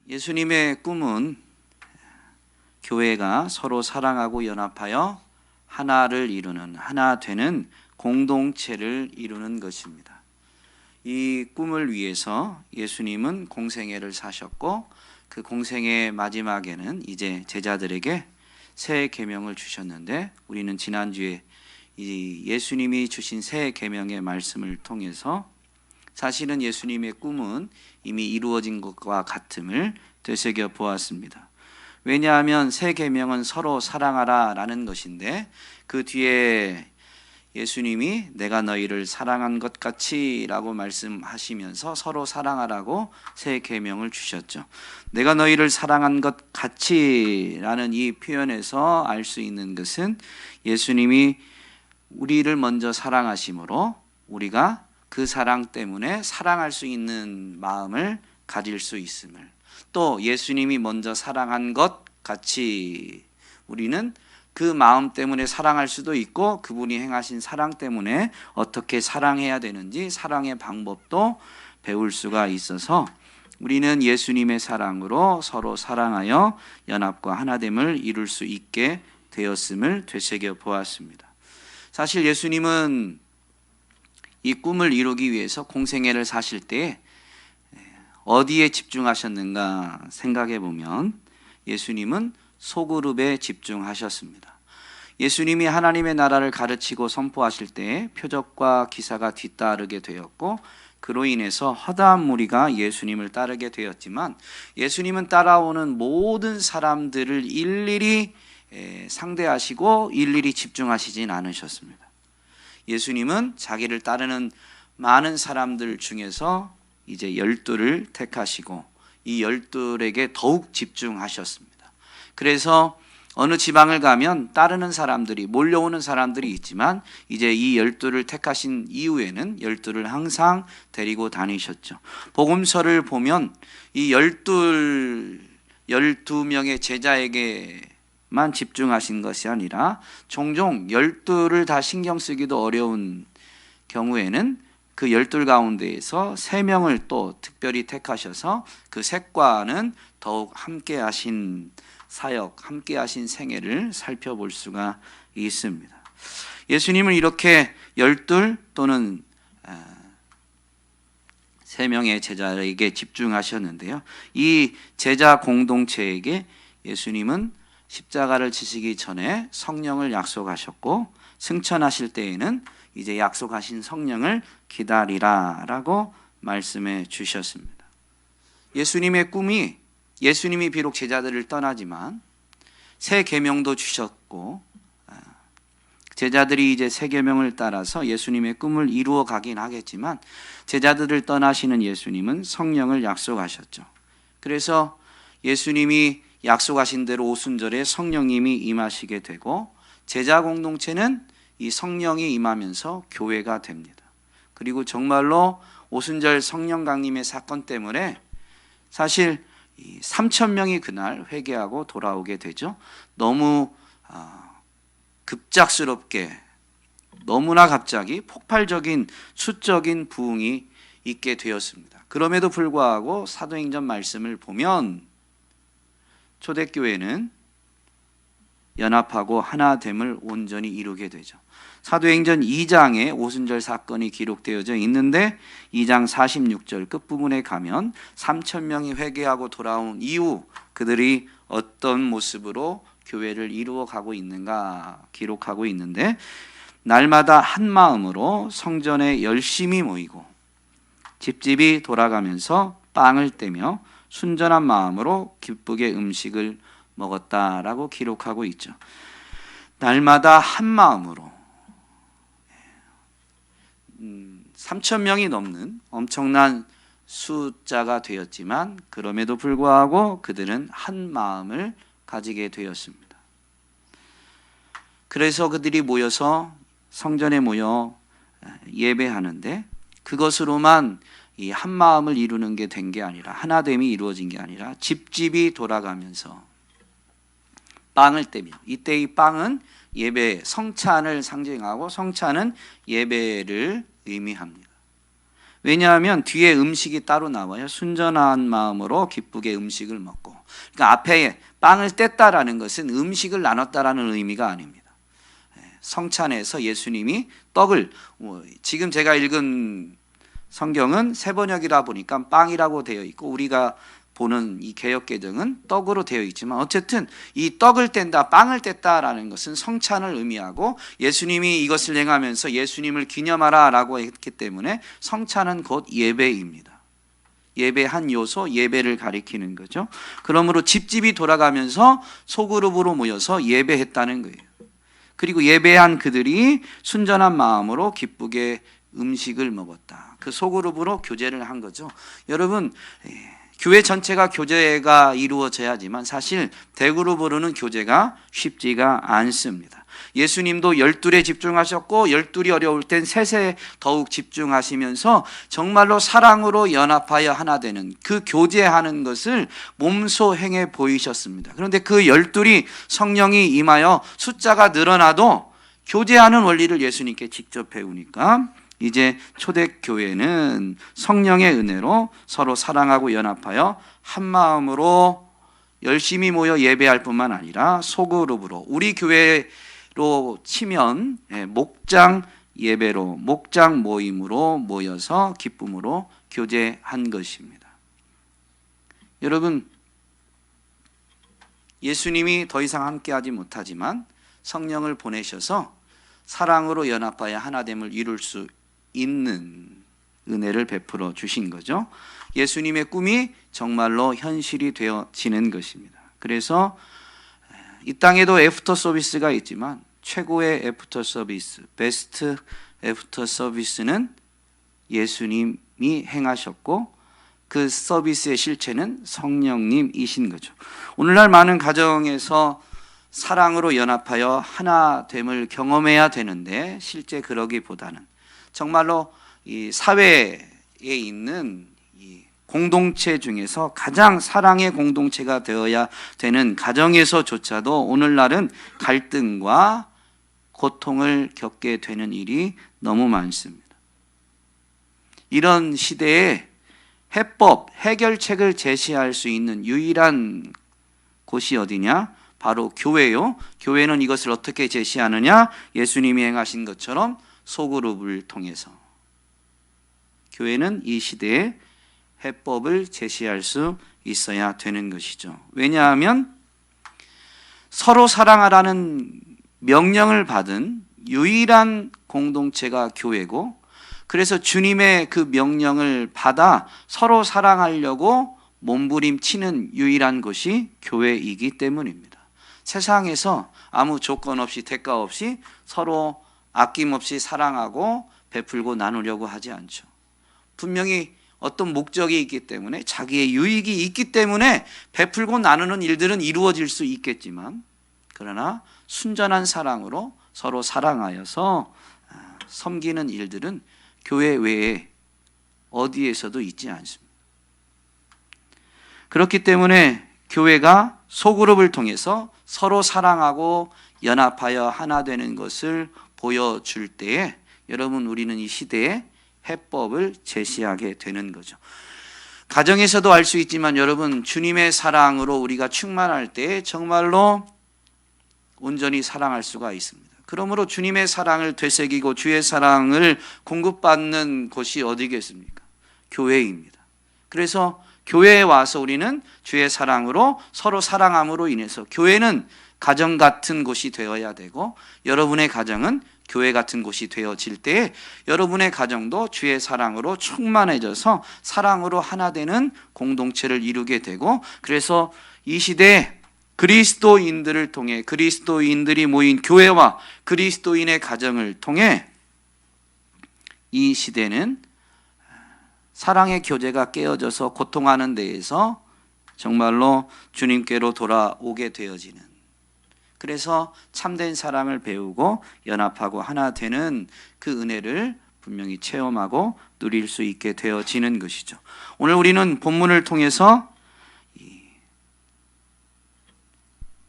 예수님의 꿈은 교회가 서로 사랑하고 연합하여 하나를 이루는, 하나 되는 공동체를 이루는 것입니다. 이 꿈을 위해서 예수님은 공생애를 사셨고, 그 공생애 마지막에는 이제 제자들에게 새 계명을 주셨는데, 우리는 지난주에 이 예수님이 주신 새 계명의 말씀을 통해서 사실은 예수님의 꿈은 이미 이루어진 것과 같음을 되새겨 보았습니다. 왜냐하면 새 계명은 서로 사랑하라 라는 것인데, 그 뒤에 예수님이 내가 너희를 사랑한 것 같이 라고 말씀하시면서 서로 사랑하라고 새 계명을 주셨죠. 내가 너희를 사랑한 것 같이 라는 이 표현에서 알 수 있는 것은 예수님이 우리를 먼저 사랑하심으로 우리가 그 사랑 때문에 사랑할 수 있는 마음을 가질 수 있음을, 또 예수님이 먼저 사랑한 것 같이 우리는 그 마음 때문에 사랑할 수도 있고, 그분이 행하신 사랑 때문에 어떻게 사랑해야 되는지 사랑의 방법도 배울 수가 있어서 우리는 예수님의 사랑으로 서로 사랑하여 연합과 하나됨을 이룰 수 있게 되었음을 되새겨 보았습니다. 사실 예수님은 이 꿈을 이루기 위해서 공생애를 사실 때 어디에 집중하셨는가 생각해 보면 예수님은 소그룹에 집중하셨습니다. 예수님이 하나님의 나라를 가르치고 선포하실 때 표적과 기사가 뒤따르게 되었고, 그로 인해서 허다한 무리가 예수님을 따르게 되었지만, 예수님은 따라오는 모든 사람들을 일일이 상대하시고 일일이 집중하시진 않으셨습니다. 예수님은 자기를 따르는 많은 사람들 중에서 이제 12를 택하시고 이 12에게 더욱 집중하셨습니다. 그래서 어느 지방을 가면 따르는 사람들이, 몰려오는 사람들이 있지만 이제 이 12를 택하신 이후에는 12를 항상 데리고 다니셨죠. 복음서를 보면 이 12명의 제자에게만 집중하신 것이 아니라 종종 12를 다 신경 쓰기도 어려운 경우에는 그 12 가운데에서 3명을 또 특별히 택하셔서 그 셋과는 더욱 함께 하신 사역, 함께 하신 생애를 살펴볼 수가 있습니다. 예수님은 이렇게 12 또는 3명의 제자에게 집중하셨는데요. 이 제자 공동체에게 예수님은 십자가를 지시기 전에 성령을 약속하셨고, 승천하실 때에는 이제 약속하신 성령을 기다리라 라고 말씀해 주셨습니다. 예수님의 꿈이, 예수님이 비록 제자들을 떠나지만 새 계명도 주셨고, 제자들이 이제 새 계명을 따라서 예수님의 꿈을 이루어 가긴 하겠지만, 제자들을 떠나시는 예수님은 성령을 약속하셨죠. 그래서 예수님이 약속하신 대로 오순절에 성령님이 임하시게 되고, 제자 공동체는 이 성령이 임하면서 교회가 됩니다. 그리고 정말로 오순절 성령 강림의 사건 때문에 사실 3,000명이 그날 회개하고 돌아오게 되죠. 너무 급작스럽게, 너무나 갑자기 폭발적인 수적인 부흥이 있게 되었습니다. 그럼에도 불구하고 사도행전 말씀을 보면 초대교회는 연합하고 하나됨을 온전히 이루게 되죠. 사도행전 2장에 오순절 사건이 기록되어져 있는데 2장 46절 끝부분에 가면 3,000명이 회개하고 돌아온 이후 그들이 어떤 모습으로 교회를 이루어 가고 있는가 기록하고 있는데, 날마다 한 마음으로 성전에 열심히 모이고 집집이 돌아가면서 빵을 떼며 순전한 마음으로 기쁘게 음식을 먹었다라고 기록하고 있죠. 날마다 한 마음으로 3,000명이 넘는 엄청난 숫자가 되었지만, 그럼에도 불구하고 그들은 한 마음을 가지게 되었습니다. 그래서 그들이 모여서 성전에 모여 예배하는데, 그것으로만 이 한 마음을 이루는 게 된 게 아니라, 하나됨이 이루어진 게 아니라 집집이 돌아가면서 빵을 떼며, 이때 이 빵은 예배, 성찬을 상징하고 성찬은 예배를 의미합니다. 왜냐하면 뒤에 음식이 따로 나와요. 순전한 마음으로 기쁘게 음식을 먹고. 그러니까 앞에 빵을 뗐다라는 것은 음식을 나눴다라는 의미가 아닙니다. 성찬에서 예수님이 떡을, 지금 제가 읽은 성경은 세번역이다 보니까 빵이라고 되어 있고 우리가 보는 이 개역개정은 떡으로 되어 있지만 어쨌든 이 떡을 뗀다, 빵을 뗐다라는 것은 성찬을 의미하고 예수님이 이것을 행하면서 예수님을 기념하라 라고 했기 때문에 성찬은 곧 예배입니다. 예배 한 요소, 예배를 가리키는 거죠. 그러므로 집집이 돌아가면서 소그룹으로 모여서 예배했다는 거예요. 그리고 예배한 그들이 순전한 마음으로 기쁘게 음식을 먹었다. 그 소그룹으로 교제를 한 거죠. 여러분, 교회 전체가 교제가 이루어져야지만 사실 대그룹으로는 교제가 쉽지가 않습니다. 예수님도 12에 집중하셨고 12이 어려울 땐 셋에 더욱 집중하시면서 정말로 사랑으로 연합하여 하나 되는 그 교제하는 것을 몸소 행해 보이셨습니다. 그런데 그 12이 성령이 임하여 숫자가 늘어나도 교제하는 원리를 예수님께 직접 배우니까 이제 초대교회는 성령의 은혜로 서로 사랑하고 연합하여 한 마음으로 열심히 모여 예배할 뿐만 아니라 소그룹으로 우리 교회로 치면 목장 예배로 목장 모임으로 모여서 기쁨으로 교제한 것입니다. 여러분, 예수님이 더 이상 함께하지 못하지만 성령을 보내셔서 사랑으로 연합하여 하나됨을 이룰 수 있는 은혜를 베풀어 주신 거죠. 예수님의 꿈이 정말로 현실이 되어지는 것입니다. 그래서 이 땅에도 애프터 서비스가 있지만 최고의 애프터 서비스, 베스트 애프터 서비스는 예수님이 행하셨고 그 서비스의 실체는 성령님이신 거죠. 오늘날 많은 가정에서 사랑으로 연합하여 하나됨을 경험해야 되는데 실제 그러기보다는 정말로 이 사회에 있는 이 공동체 중에서 가장 사랑의 공동체가 되어야 되는 가정에서조차도 오늘날은 갈등과 고통을 겪게 되는 일이 너무 많습니다. 이런 시대에 해법, 해결책을 제시할 수 있는 유일한 곳이 어디냐? 바로 교회요. 교회는 이것을 어떻게 제시하느냐? 예수님이 행하신 것처럼 소그룹을 통해서 교회는 이 시대에 해법을 제시할 수 있어야 되는 것이죠. 왜냐하면 서로 사랑하라는 명령을 받은 유일한 공동체가 교회고 그래서 주님의 그 명령을 받아 서로 사랑하려고 몸부림치는 유일한 곳이 교회이기 때문입니다. 세상에서 아무 조건 없이 대가 없이 서로 아낌없이 사랑하고 베풀고 나누려고 하지 않죠. 분명히 어떤 목적이 있기 때문에 자기의 유익이 있기 때문에 베풀고 나누는 일들은 이루어질 수 있겠지만 그러나 순전한 사랑으로 서로 사랑하여서 섬기는 일들은 교회 외에 어디에서도 있지 않습니다. 그렇기 때문에 교회가 소그룹을 통해서 서로 사랑하고 연합하여 하나 되는 것을 보여줄 때에 여러분 우리는 이 시대에 해법을 제시하게 되는 거죠. 가정에서도 알 수 있지만 여러분 주님의 사랑으로 우리가 충만할 때 정말로 온전히 사랑할 수가 있습니다. 그러므로 주님의 사랑을 되새기고 주의 사랑을 공급받는 곳이 어디겠습니까? 교회입니다. 그래서 교회에 와서 우리는 주의 사랑으로 서로 사랑함으로 인해서 교회는 가정 같은 곳이 되어야 되고 여러분의 가정은 교회 같은 곳이 되어질 때에 여러분의 가정도 주의 사랑으로 충만해져서 사랑으로 하나 되는 공동체를 이루게 되고 그래서 이 시대에 그리스도인들을 통해 그리스도인들이 모인 교회와 그리스도인의 가정을 통해 이 시대는 사랑의 교제가 깨어져서 고통하는 데에서 정말로 주님께로 돌아오게 되어지는 그래서 참된 사랑을 배우고 연합하고 하나 되는 그 은혜를 분명히 체험하고 누릴 수 있게 되어지는 것이죠. 오늘 우리는 본문을 통해서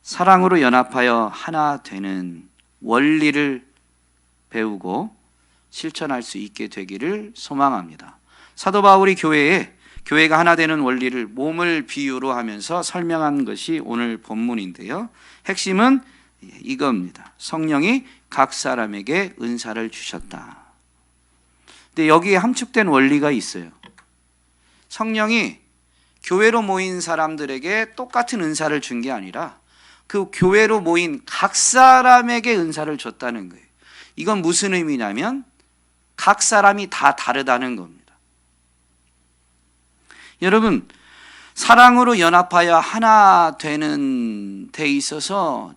사랑으로 연합하여 하나 되는 원리를 배우고 실천할 수 있게 되기를 소망합니다. 사도 바울이 교회가 하나 되는 원리를 몸을 비유로 하면서 설명한 것이 오늘 본문인데요. 핵심은 이겁니다. 성령이 각 사람에게 은사를 주셨다. 근데 여기에 함축된 원리가 있어요. 성령이 교회로 모인 사람들에게 똑같은 은사를 준 게 아니라 그 교회로 모인 각 사람에게 은사를 줬다는 거예요. 이건 무슨 의미냐면 각 사람이 다 다르다는 겁니다. 여러분, 사랑으로 연합하여 하나 되는 데 있어서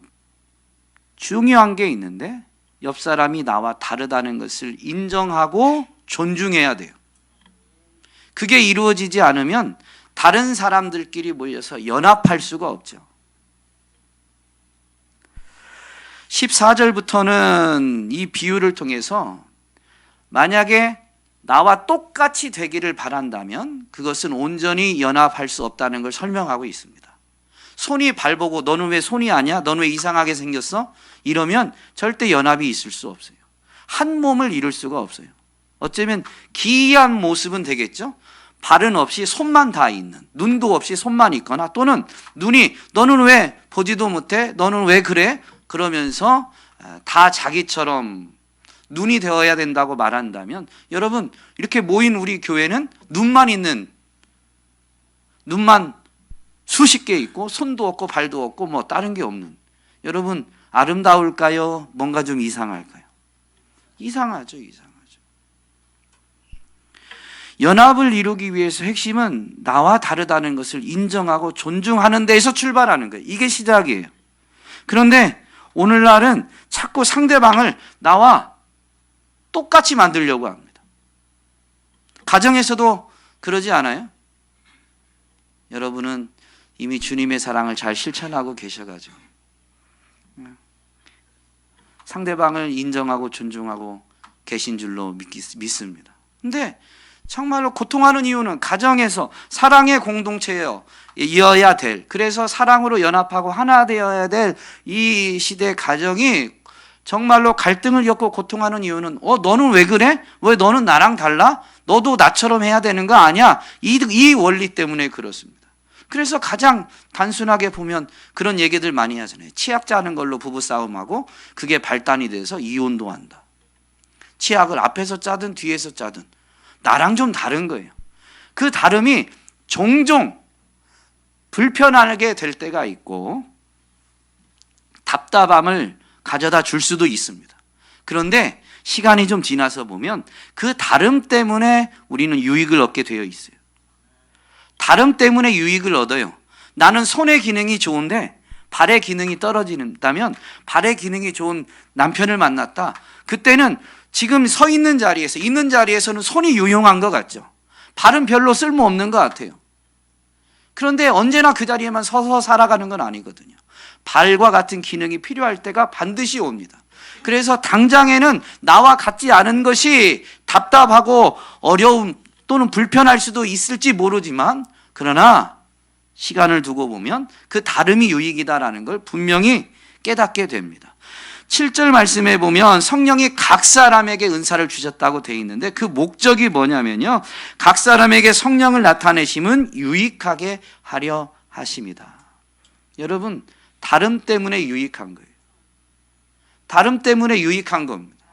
중요한 게 있는데 옆 사람이 나와 다르다는 것을 인정하고 존중해야 돼요. 그게 이루어지지 않으면 다른 사람들끼리 모여서 연합할 수가 없죠. 14절부터는 이 비유를 통해서 만약에 나와 똑같이 되기를 바란다면 그것은 온전히 연합할 수 없다는 걸 설명하고 있습니다. 손이 발보고 너는 왜 손이 아니야? 너는 왜 이상하게 생겼어? 이러면 절대 연합이 있을 수 없어요. 한 몸을 이룰 수가 없어요. 어쩌면 기이한 모습은 되겠죠? 발은 없이 손만 다 있는, 눈도 없이 손만 있거나 또는 눈이 너는 왜 보지도 못해? 너는 왜 그래? 그러면서 다 자기처럼 눈이 되어야 된다고 말한다면 여러분, 이렇게 모인 우리 교회는 눈만 수십 개 있고 손도 없고 발도 없고 뭐 다른 게 없는, 여러분 아름다울까요? 뭔가 좀 이상할까요? 이상하죠. 연합을 이루기 위해서 핵심은 나와 다르다는 것을 인정하고 존중하는 데에서 출발하는 거예요. 이게 시작이에요. 그런데 오늘날은 자꾸 상대방을 나와 똑같이 만들려고 합니다. 가정에서도 그러지 않아요? 여러분은 이미 주님의 사랑을 잘 실천하고 계셔가지고 상대방을 인정하고 존중하고 계신 줄로 믿습니다. 근데 정말로 고통하는 이유는 가정에서 사랑의 공동체여야 될, 그래서 사랑으로 연합하고 하나 되어야 될 이 시대 가정이 정말로 갈등을 겪고 고통하는 이유는 너는 왜 그래? 왜 너는 나랑 달라? 너도 나처럼 해야 되는 거 아니야? 이 원리 때문에 그렇습니다. 그래서 가장 단순하게 보면 그런 얘기들 많이 하잖아요. 치약 짜는 걸로 부부싸움하고 그게 발단이 돼서 이혼도 한다. 치약을 앞에서 짜든 뒤에서 짜든 나랑 좀 다른 거예요. 그 다름이 종종 불편하게 될 때가 있고 답답함을 가져다 줄 수도 있습니다. 그런데 시간이 좀 지나서 보면 그 다름 때문에 우리는 유익을 얻게 되어 있어요. 다름 때문에 유익을 얻어요. 나는 손의 기능이 좋은데 발의 기능이 떨어진다면 발의 기능이 좋은 남편을 만났다. 그때는 지금 서 있는 자리에서는 손이 유용한 것 같죠. 발은 별로 쓸모없는 것 같아요. 그런데 언제나 그 자리에만 서서 살아가는 건 아니거든요. 발과 같은 기능이 필요할 때가 반드시 옵니다. 그래서 당장에는 나와 같지 않은 것이 답답하고 어려움 또는 불편할 수도 있을지 모르지만 그러나 시간을 두고 보면 그 다름이 유익이다라는 걸 분명히 깨닫게 됩니다. 7절 말씀에 보면 성령이 각 사람에게 은사를 주셨다고 되어 있는데 그 목적이 뭐냐면요, 각 사람에게 성령을 나타내심은 유익하게 하려 하심이다. 여러분, 다름 때문에 유익한 거예요. 다름 때문에 유익한 겁니다.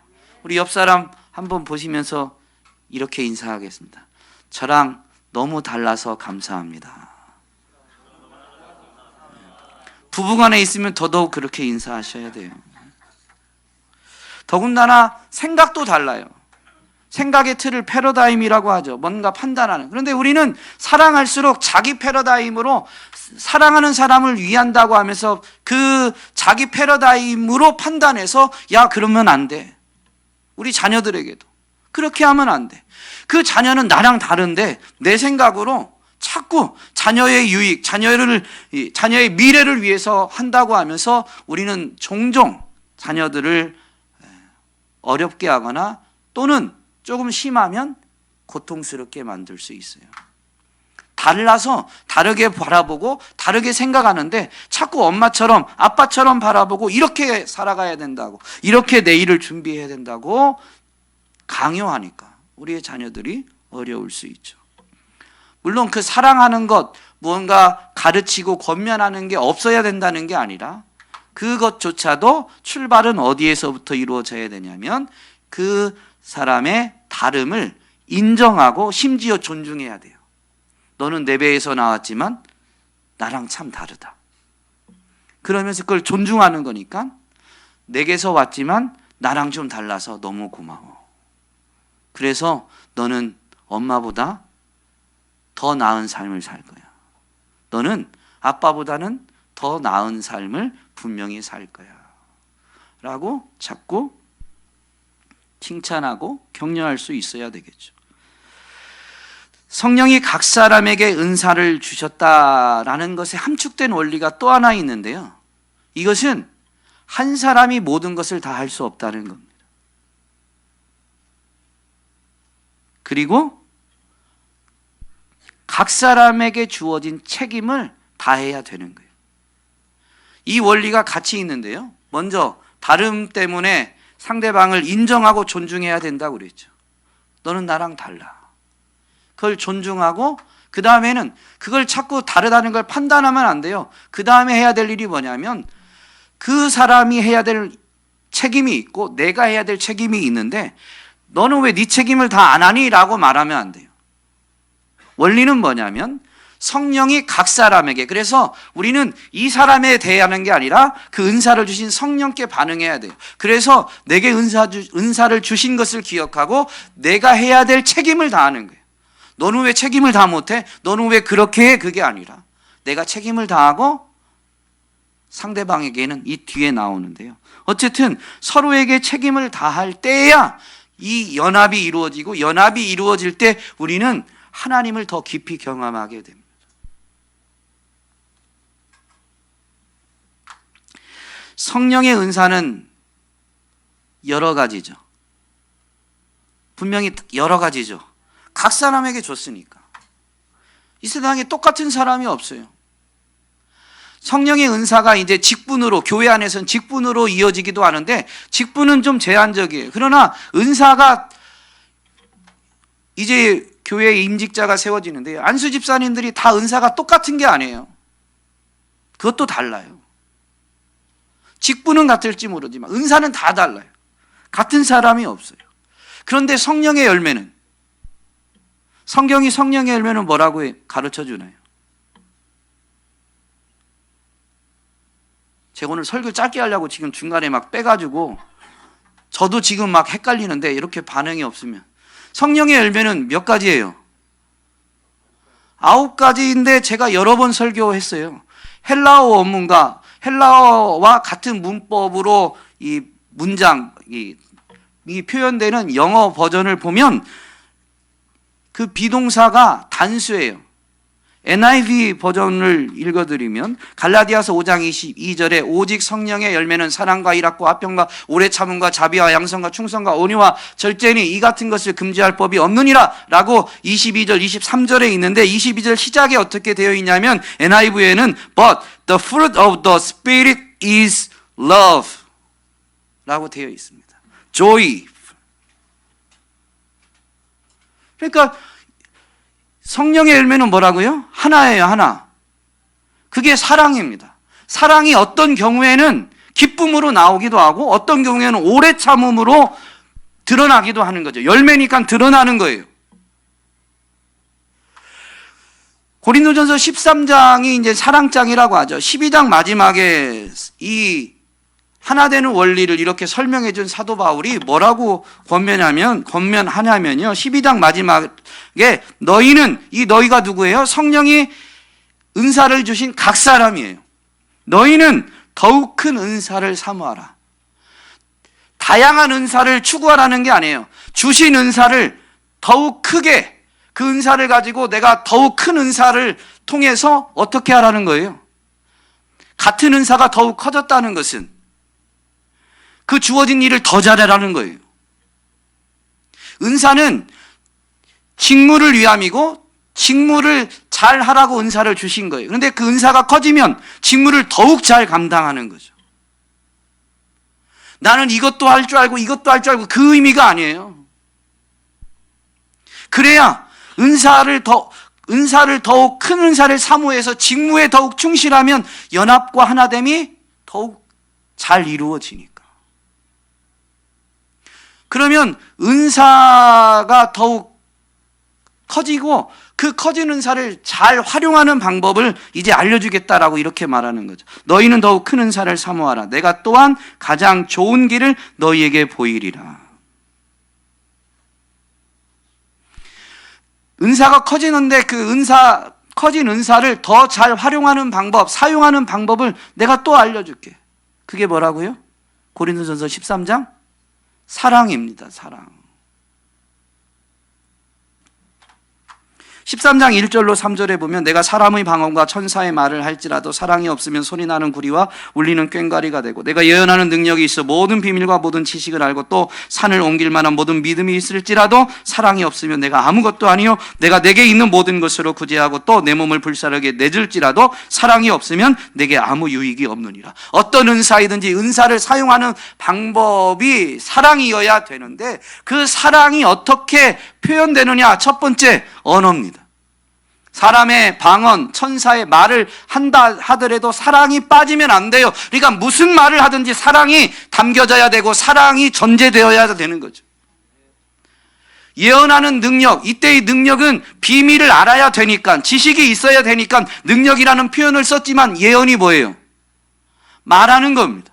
우리 옆 사람 한번 보시면서 이렇게 인사하겠습니다. 저랑 너무 달라서 감사합니다. 부부간에 있으면 더더욱 그렇게 인사하셔야 돼요. 더군다나 생각도 달라요. 생각의 틀을 패러다임이라고 하죠. 뭔가 판단하는. 그런데 우리는 사랑할수록 자기 패러다임으로 사랑하는 사람을 위한다고 하면서 그 자기 패러다임으로 판단해서 야, 그러면 안 돼. 우리 자녀들에게도 그렇게 하면 안 돼. 그 자녀는 나랑 다른데 내 생각으로 자꾸 자녀의 유익, 자녀의 미래를 위해서 한다고 하면서 우리는 종종 자녀들을 어렵게 하거나 또는 조금 심하면 고통스럽게 만들 수 있어요. 달라서 다르게 바라보고 다르게 생각하는데 자꾸 엄마처럼 아빠처럼 바라보고 이렇게 살아가야 된다고, 이렇게 내일을 준비해야 된다고 강요하니까 우리의 자녀들이 어려울 수 있죠. 물론 그 사랑하는 것, 무언가 가르치고 권면하는 게 없어야 된다는 게 아니라 그것조차도 출발은 어디에서부터 이루어져야 되냐면 그 사람의 다름을 인정하고 심지어 존중해야 돼요. 너는 내 배에서 나왔지만 나랑 참 다르다. 그러면서 그걸 존중하는 거니까 내게서 왔지만 나랑 좀 달라서 너무 고마워. 그래서 너는 엄마보다 더 나은 삶을 살 거야. 너는 아빠보다는 더 나은 삶을 분명히 살 거야. 라고 자꾸 칭찬하고 격려할 수 있어야 되겠죠. 성령이 각 사람에게 은사를 주셨다라는 것에 함축된 원리가 또 하나 있는데요. 이것은 한 사람이 모든 것을 다 할 수 없다는 겁니다. 그리고 각 사람에게 주어진 책임을 다해야 되는 거예요. 이 원리가 같이 있는데요. 먼저 다름 때문에 상대방을 인정하고 존중해야 된다고 그랬죠. 너는 나랑 달라. 그걸 존중하고 그 다음에는 그걸 자꾸 다르다는 걸 판단하면 안 돼요. 그 다음에 해야 될 일이 뭐냐면 그 사람이 해야 될 책임이 있고 내가 해야 될 책임이 있는데 너는 왜 네 책임을 다 안 하니? 라고 말하면 안 돼요. 원리는 뭐냐면 성령이 각 사람에게, 그래서 우리는 이 사람에 대하는 게 아니라 그 은사를 주신 성령께 반응해야 돼요. 그래서 내게 은사를 주신 것을 기억하고 내가 해야 될 책임을 다하는 거예요. 너는 왜 책임을 다 못해? 너는 왜 그렇게 해? 그게 아니라 내가 책임을 다하고 상대방에게는 이 뒤에 나오는데요. 어쨌든 서로에게 책임을 다할 때야 이 연합이 이루어지고, 연합이 이루어질 때 우리는 하나님을 더 깊이 경험하게 됩니다. 성령의 은사는 여러 가지죠. 분명히 여러 가지죠. 각 사람에게 줬으니까. 이 세상에 똑같은 사람이 없어요. 성령의 은사가 이제 직분으로, 교회 안에서는 직분으로 이어지기도 하는데 직분은 좀 제한적이에요. 그러나 은사가 이제 교회의 임직자가 세워지는데요. 안수 집사님들이 다 은사가 똑같은 게 아니에요. 그것도 달라요. 직분은 같을지 모르지만 은사는 다 달라요. 같은 사람이 없어요. 그런데 성령의 열매는, 성경이 성령의 열매는 뭐라고 가르쳐 주나요? 제가 오늘 설교 짧게 하려고 지금 중간에 막 빼가지고 저도 지금 막 헷갈리는데 이렇게 반응이 없으면, 성령의 열매는 몇 가지예요? 9가지인데 제가 여러 번 설교했어요. 헬라어 원문과 헬라어와 같은 문법으로 이 문장, 이 표현되는 영어 버전을 보면 그 비동사가 단수예요. NIV 버전을 읽어드리면 갈라디아서 5장 22절에 오직 성령의 열매는 사랑과 일합과 화평과 오래 참음과 자비와 양선과 충성과 온유와 절제니 이 같은 것을 금지할 법이 없느니라 라고 22절 23절에 있는데, 22절 시작에 어떻게 되어 있냐면 NIV에는 But the fruit of the Spirit is love 라고 되어 있습니다. Joy. 그러니까 성령의 열매는 뭐라고요? 하나예요, 하나. 그게 사랑입니다. 사랑이 어떤 경우에는 기쁨으로 나오기도 하고 어떤 경우에는 오래 참음으로 드러나기도 하는 거죠. 열매니까 드러나는 거예요. 고린도전서 13장이 이제 사랑장이라고 하죠. 12장 마지막에 이 하나 되는 원리를 이렇게 설명해 준 사도 바울이 뭐라고 권면하냐면요. 12장 마지막에 너희는, 이 너희가 누구예요? 성령이 은사를 주신 각 사람이에요. 너희는 더욱 큰 은사를 사모하라. 다양한 은사를 추구하라는 게 아니에요. 주신 은사를 더욱 크게, 그 은사를 가지고 내가 더욱 큰 은사를 통해서 어떻게 하라는 거예요? 같은 은사가 더욱 커졌다는 것은 그 주어진 일을 더 잘하라는 거예요. 은사는 직무를 위함이고 직무를 잘 하라고 은사를 주신 거예요. 그런데 그 은사가 커지면 직무를 더욱 잘 감당하는 거죠. 나는 이것도 할 줄 알고 이것도 할 줄 알고 그 의미가 아니에요. 그래야 은사를 더욱 큰 은사를 사모해서 직무에 더욱 충실하면 연합과 하나됨이 더욱 잘 이루어지니까. 그러면 은사가 더욱 커지고 그 커진 은사를 잘 활용하는 방법을 이제 알려주겠다라고 이렇게 말하는 거죠. 너희는 더욱 큰 은사를 사모하라. 내가 또한 가장 좋은 길을 너희에게 보이리라. 은사가 커지는데 그 커진 은사를 더 잘 활용하는 방법, 사용하는 방법을 내가 또 알려줄게. 그게 뭐라고요? 고린도전서 13장? 사랑입니다. 사랑. 13장 1절로 3절에 보면 내가 사람의 방언과 천사의 말을 할지라도 사랑이 없으면 소리 나는 구리와 울리는 꽹과리가 되고 내가 예언하는 능력이 있어 모든 비밀과 모든 지식을 알고 또 산을 옮길 만한 모든 믿음이 있을지라도 사랑이 없으면 내가 아무것도 아니요 내가 내게 있는 모든 것으로 구제하고 또 내 몸을 불사르게 내줄지라도 사랑이 없으면 내게 아무 유익이 없느니라. 어떤 은사이든지 은사를 사용하는 방법이 사랑이어야 되는데 그 사랑이 어떻게 표현되느냐? 첫 번째, 언어입니다. 사람의 방언, 천사의 말을 한다 하더라도 사랑이 빠지면 안 돼요. 그러니까 무슨 말을 하든지 사랑이 담겨져야 되고 사랑이 전제되어야 되는 거죠. 예언하는 능력, 이때의 능력은 비밀을 알아야 되니까, 지식이 있어야 되니까 능력이라는 표현을 썼지만 예언이 뭐예요? 말하는 겁니다.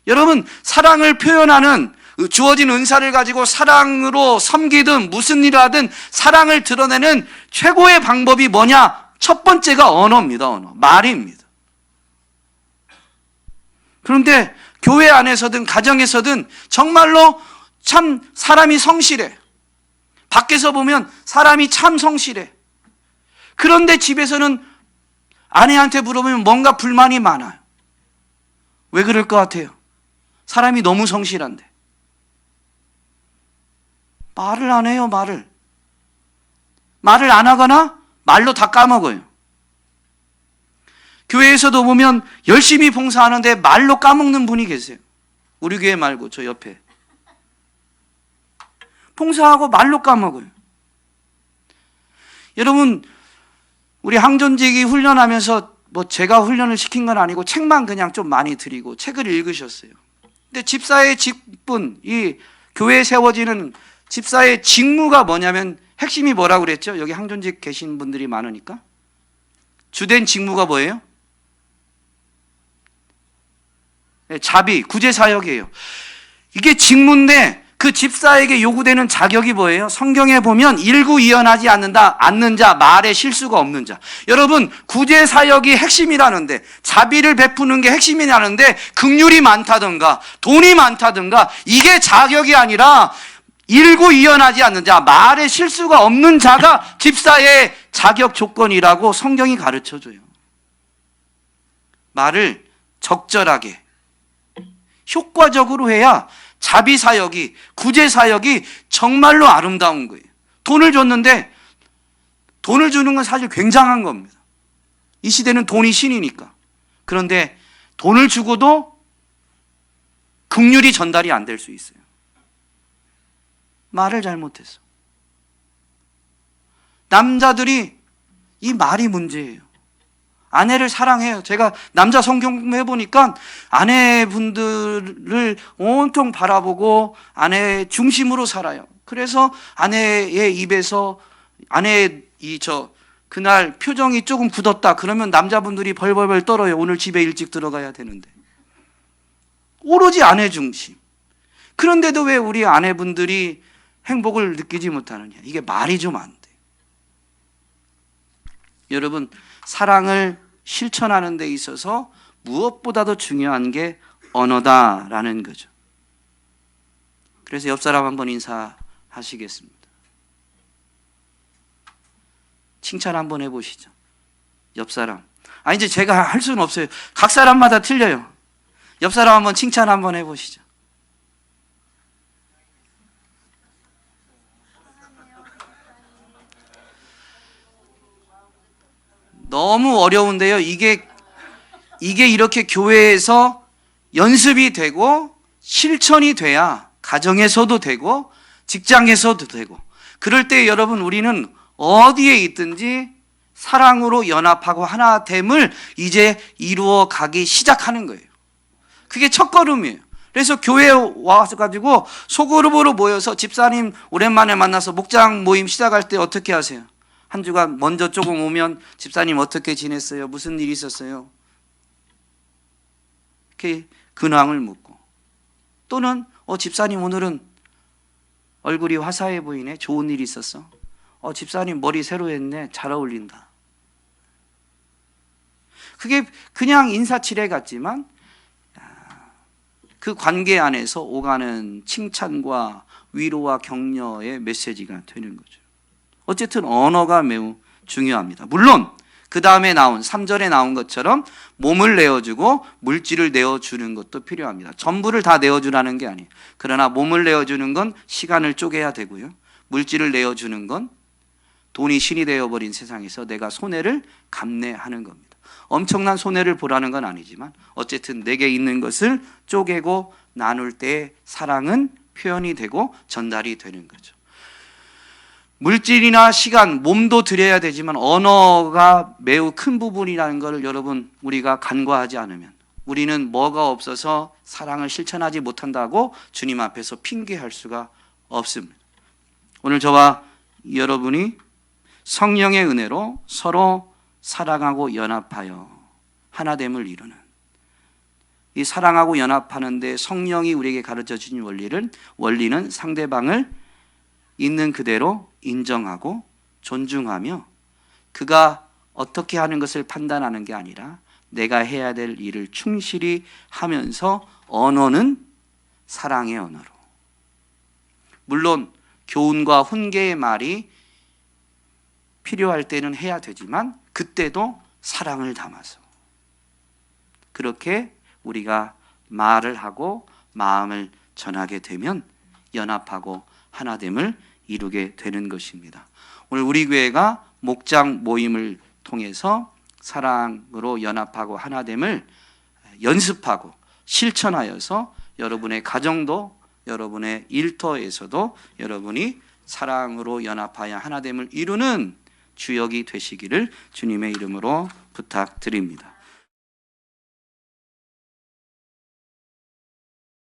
여러분, 사랑을 표현하는 주어진 은사를 가지고 사랑으로 섬기든 무슨 일을 하든 사랑을 드러내는 최고의 방법이 뭐냐? 첫 번째가 언어입니다. 언어. 말입니다. 그런데 교회 안에서든 가정에서든 정말로 참 사람이 성실해. 밖에서 보면 사람이 참 성실해. 그런데 집에서는 아내한테 물어보면 뭔가 불만이 많아요. 왜 그럴 것 같아요? 사람이 너무 성실한데. 말을 안 해요, 말을. 말을 안 하거나 말로 다 까먹어요. 교회에서도 보면 열심히 봉사하는데 말로 까먹는 분이 계세요. 우리 교회 말고 저 옆에. 봉사하고 말로 까먹어요. 여러분, 우리 항존직이 훈련하면서 뭐 제가 훈련을 시킨 건 아니고 책만 그냥 좀 많이 드리고 책을 읽으셨어요. 근데 집사의 직분, 이 교회에 세워지는 집사의 직무가 뭐냐면 핵심이 뭐라고 그랬죠? 여기 항존직 계신 분들이 많으니까. 주된 직무가 뭐예요? 자비, 구제사역이에요. 이게 직무인데 그 집사에게 요구되는 자격이 뭐예요? 성경에 보면 일구이연하지 않는 자, 말에 실수가 없는 자. 여러분, 구제사역이 핵심이라는데, 자비를 베푸는 게 핵심이라는데 긍휼이 많다든가 돈이 많다든가 이게 자격이 아니라 일구이연하지 않는 자, 말에 실수가 없는 자가 집사의 자격 조건이라고 성경이 가르쳐줘요. 말을 적절하게 효과적으로 해야 자비사역이, 구제사역이 정말로 아름다운 거예요. 돈을 줬는데 돈을 주는 건 사실 굉장한 겁니다. 이 시대는 돈이 신이니까. 그런데 돈을 주고도 긍휼이 전달이 안 될 수 있어요. 말을 잘못해서. 남자들이 이 말이 문제예요. 아내를 사랑해요. 제가 남자 성경 해보니까 아내분들을 온통 바라보고 아내 중심으로 살아요. 그래서 아내의 입에서 그날 표정이 조금 굳었다 그러면 남자분들이 벌벌벌 떨어요. 오늘 집에 일찍 들어가야 되는데. 오로지 아내 중심. 그런데도 왜 우리 아내분들이 행복을 느끼지 못하느냐? 이게 말이 좀 안 돼. 여러분, 사랑을 실천하는 데 있어서 무엇보다도 중요한 게 언어다라는 거죠. 그래서 옆 사람 한번 인사하시겠습니다. 칭찬 한번 해보시죠. 옆 사람. 이제 제가 할 수는 없어요. 각 사람마다 틀려요. 옆 사람 한번 칭찬 한번 해보시죠. 너무 어려운데요. 이게 이렇게 교회에서 연습이 되고 실천이 돼야 가정에서도 되고 직장에서도 되고 그럴 때 여러분 우리는 어디에 있든지 사랑으로 연합하고 하나됨을 이제 이루어 가기 시작하는 거예요. 그게 첫걸음이에요. 그래서 교회에 와서 가지고 소그룹으로 모여서 집사님 오랜만에 만나서 목장 모임 시작할 때 어떻게 하세요? 한 주간 먼저 조금 오면 집사님 어떻게 지냈어요? 무슨 일이 있었어요? 이렇게 근황을 묻고, 또는 집사님 오늘은 얼굴이 화사해 보이네. 좋은 일이 있었어? 집사님 머리 새로 했네. 잘 어울린다. 그게 그냥 인사치레 같지만 그 관계 안에서 오가는 칭찬과 위로와 격려의 메시지가 되는 거죠. 어쨌든 언어가 매우 중요합니다. 물론 그 다음에 나온 3절에 나온 것처럼 몸을 내어주고 물질을 내어주는 것도 필요합니다. 전부를 다 내어주라는 게 아니에요. 그러나 몸을 내어주는 건 시간을 쪼개야 되고요. 물질을 내어주는 건 돈이 신이 되어버린 세상에서 내가 손해를 감내하는 겁니다. 엄청난 손해를 보라는 건 아니지만 어쨌든 내게 있는 것을 쪼개고 나눌 때 사랑은 표현이 되고 전달이 되는 거죠. 물질이나 시간, 몸도 드려야 되지만 언어가 매우 큰 부분이라는 것을 여러분 우리가 간과하지 않으면 우리는 뭐가 없어서 사랑을 실천하지 못한다고 주님 앞에서 핑계할 수가 없습니다. 오늘 저와 여러분이 성령의 은혜로 서로 사랑하고 연합하여 하나됨을 이루는, 이 사랑하고 연합하는데 성령이 우리에게 가르쳐 주신 원리는 상대방을 있는 그대로 인정하고 존중하며 그가 어떻게 하는 것을 판단하는 게 아니라 내가 해야 될 일을 충실히 하면서 언어는 사랑의 언어로, 물론 교훈과 훈계의 말이 필요할 때는 해야 되지만 그때도 사랑을 담아서 그렇게 우리가 말을 하고 마음을 전하게 되면 연합하고 하나됨을 이루게 되는 것입니다. 오늘 우리 교회가 목장 모임을 통해서 사랑으로 연합하고 하나됨을 연습하고 실천하여서 여러분의 가정도 여러분의 일터에서도 여러분이 사랑으로 연합하여 하나됨을 이루는 주역이 되시기를 주님의 이름으로 부탁드립니다.